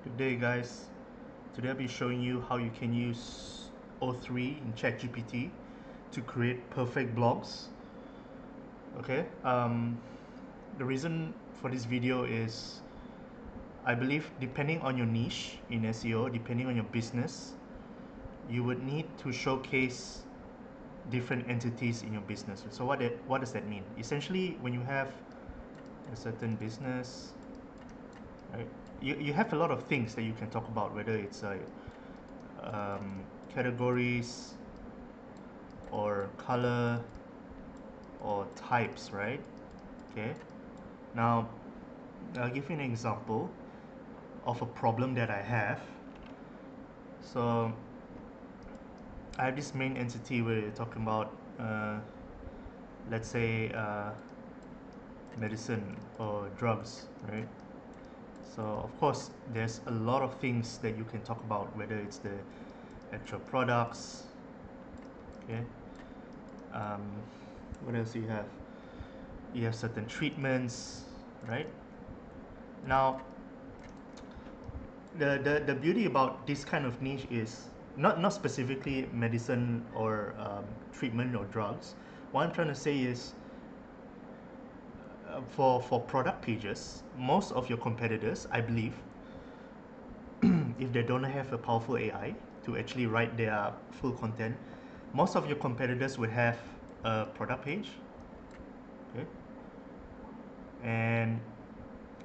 Good day, guys. Today I'll be showing you how you can use O3 in Chatgpt to create perfect blogs. Okay. The reason for this video is I believe depending on your niche in SEO, depending on your business, you would need to showcase different entities in your business. So what does that mean? Essentially, when you have a certain business, right? You have a lot of things that you can talk about, whether it's categories or color or types, right? Okay. Now, I'll give you an example of a problem that I have. So, I have this main entity where you're talking about, let's say, medicine or drugs, right? So, of course, there's a lot of things that you can talk about, whether it's the actual products, okay. Um, what else do you have? You have certain treatments, right? Now, the beauty about this kind of niche is not specifically medicine or treatment or drugs. What I'm trying to say is for product pages, most of your competitors, I believe, if they don't have a powerful AI to actually write their full content, most of your competitors would have a product page, okay, and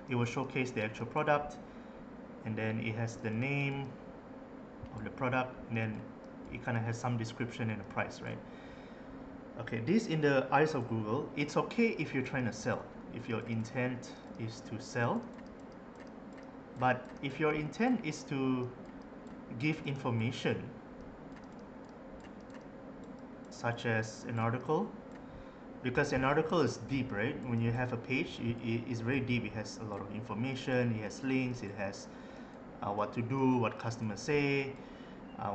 it will showcase the actual product, and then it has the name of the product, and then it kind of has some description and a price, right? Okay, this in the eyes of Google, it's okay if you're trying to sell, if your intent is to sell. But if your intent is to give information, such as an article, because an article is deep, right? When you have a page, it is very deep. It has a lot of information, it has links, it has what to do, what customers say,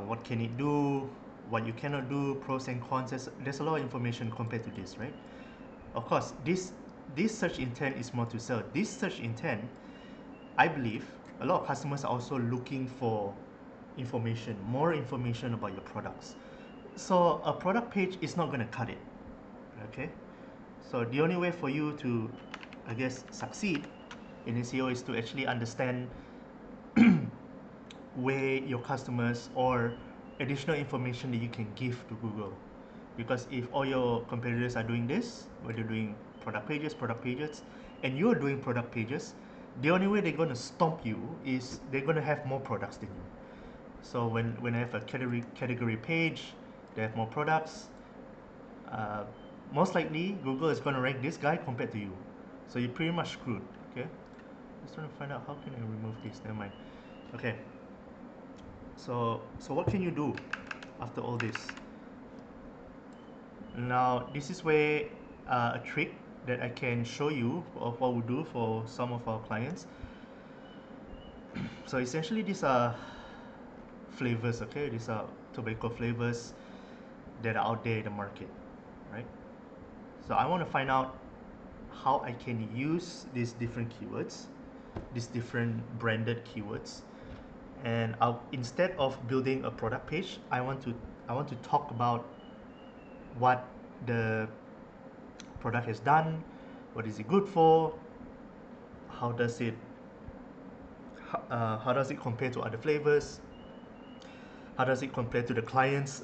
what can it do, what you cannot do, pros and cons. There's a lot of information compared to this, right? Of course, this search intent is more to sell. This search intent, I believe, a lot of customers are also looking for information, more information about your products. So a product page is not going to cut it, okay? So the only way for you to, I guess, succeed in SEO is to actually understand where your customers or additional information that you can give to Google. Because if all your competitors are doing this, where they're doing product pages, and you're doing product pages, the only way they're going to stomp you is they're going to have more products than you. So when I have a category page, they have more products. Uh, Most likely, Google is going to rank this guy compared to you. So you're pretty much screwed. Okay. Just trying to find out how can I remove this. Never mind. Okay. So what can you do after all this? Now this is where a trick that I can show you of what we do for some of our clients. So essentially these are flavors, okay? These are tobacco flavors that are out there in the market, right? So I want to find out how I can use these different keywords, these different branded keywords, and instead of building a product page, I want to talk about what the product has done, what is it good for, how does it compare to other flavors, how does it compare to the client's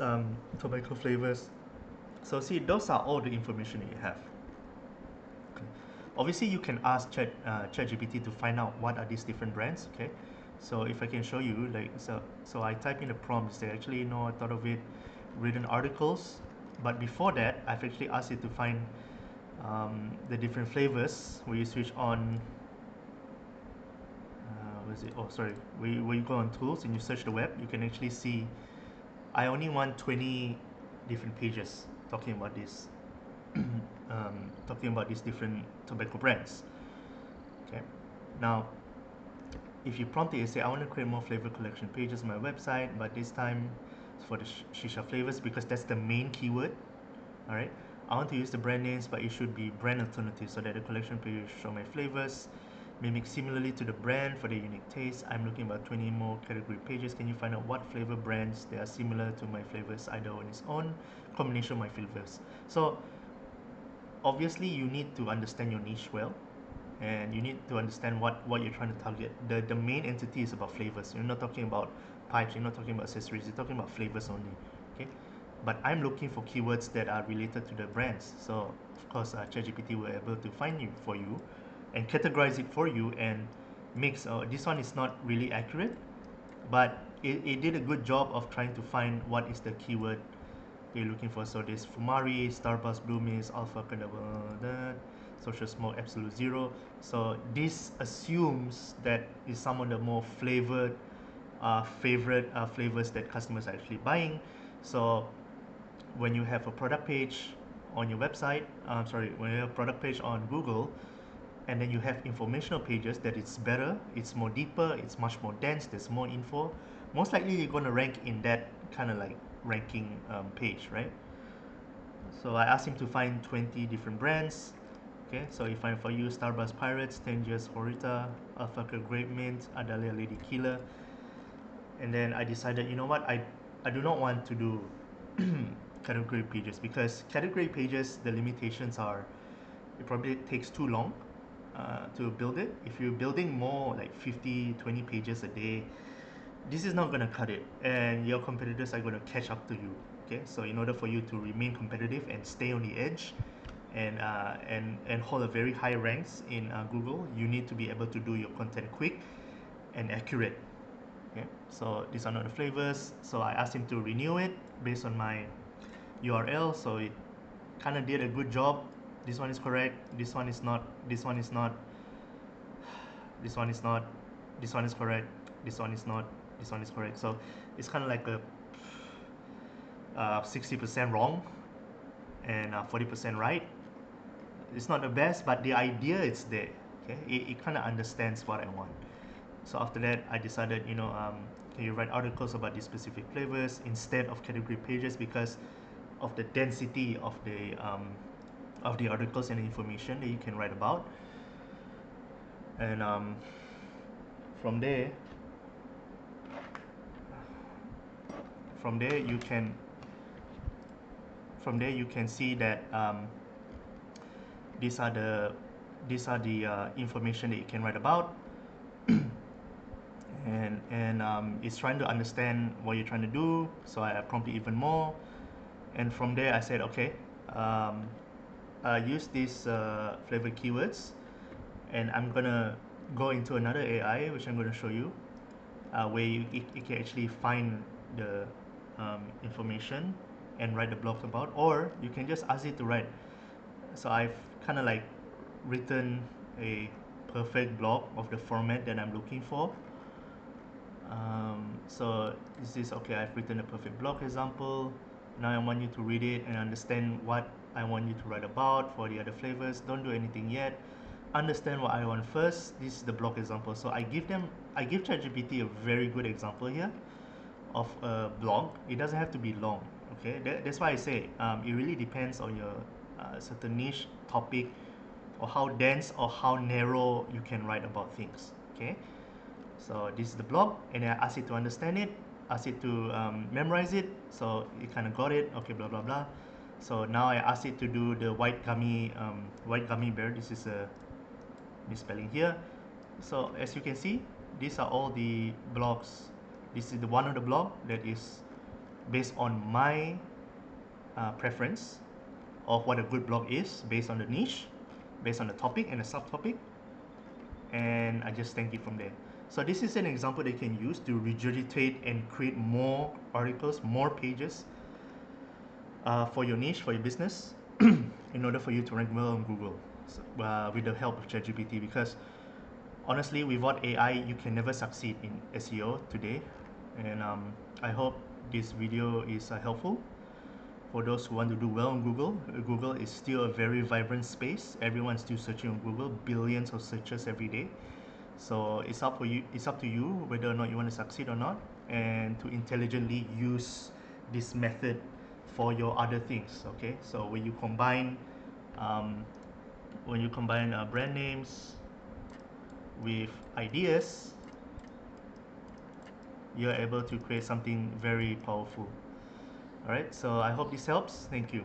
tobacco flavors. So see, those are all the information that you have. Okay. Obviously you can ask ChatGPT to find out what are these different brands, okay? So if I can show you, like, so I type in the prompts, they actually know I thought of it, written articles, but before that I've actually asked it to find the different flavors where you switch on where is it? Oh, sorry. Where you go on tools and you search the web, you can actually see I only want 20 different pages talking about this, talking about these different tobacco brands. Okay. Now, if you prompt it, you say, I want to create more flavor collection pages on my website, but this time it's for the shisha flavors because that's the main keyword. All right. I want to use the brand names, but it should be brand alternatives so that the collection page show my flavors. mimic similarly to the brand for the unique taste. I'm looking about 20 more category pages. Can you find out what flavor brands that are similar to my flavors, either on its own, combination of my flavors? So obviously you need to understand your niche well, and you need to understand what you're trying to target. The main entity is about flavors. You're not talking about pipes, you're not talking about accessories, you're talking about flavors only. Okay, but I'm looking for keywords that are related to the brands. So of course ChatGPT will be able to find you for you and categorize it for you, and makes this one is not really accurate, but it did a good job of trying to find what is the keyword you're looking for. So there's Fumari, Starburst, Blue Mist, Alpha, Social Smoke, Absolute Zero. So this assumes that is some of the more flavored, favorite flavors that customers are actually buying. So when you have a product page on your website, when you have a product page on Google, and then you have informational pages that it's better, it's more deeper, it's much more dense, there's more info, most likely you're going to rank in that kind of like ranking page, right? So I asked him to find 20 different brands. Okay, so he find for you Starburst Pirates, Tangiers Horita, Alpaca Grape Mint, Adalia Lady Killer. And then I decided, you know what, I do not want to do category pages, because category pages, the limitations are it probably takes too long to build it. If you're building more like 50, 20 pages a day, this is not going to cut it, and your competitors are going to catch up to you. Okay, so in order for you to remain competitive and stay on the edge, and hold a very high ranks in Google, you need to be able to do your content quick and accurate. Okay, so these are not the flavors. So I asked him to renew it based on my URL. So it kind of did a good job. This one is correct. This one is not. This one is not. This one is not. This one is correct. This one is not. This one is correct. So it's kind of like a 60% wrong and 40% right. It's not the best, but the idea is there. Okay, it kind of understands what I want. So after that, I decided, can you write articles about these specific flavors instead of category pages, because of the density of the articles and the information that you can write about. And from there, from there you can see that these are the information that you can write about. and it's trying to understand what you're trying to do, so I prompted even more. And from there I said, okay, use these flavor keywords, and I'm gonna go into another AI, which I'm gonna show you, where it can actually find the information and write the blog about, or you can just ask it to write. So I've kind of like written a perfect blog of the format that I'm looking for. So this is okay. I've written a perfect blog example. Now I want you to read it and understand what I want you to write about for the other flavors. Don't do anything yet. Understand what I want first. This is the blog example. So I give ChatGPT a very good example here of a blog. It doesn't have to be long. Okay, that's why I say it really depends on your certain niche topic, or how dense or how narrow you can write about things. Okay, so this is the blog, and I asked it to understand it, asked it to memorize it. So it kind of got it. Okay, blah blah blah. So now I asked it to do the white gummy bear. This is a misspelling here. So as you can see, these are all the blogs. This is the one of the blog that is based on my preference of what a good blog is, based on the niche, based on the topic and the subtopic, and I just thank it from there. So this is an example they can use to regurgitate and create more articles, more pages for your niche, for your business, in order for you to rank well on Google, with the help of ChatGPT. Because honestly, without AI, you can never succeed in SEO today. And I hope this video is helpful for those who want to do well on Google. Google is still a very vibrant space. Everyone's still searching on Google, billions of searches every day. So it's up to you whether or not you want to succeed or not, and to intelligently use this method for your other things. Okay, so when you combine brand names with ideas, you're able to create something very powerful. All right, so I hope this helps. Thank you.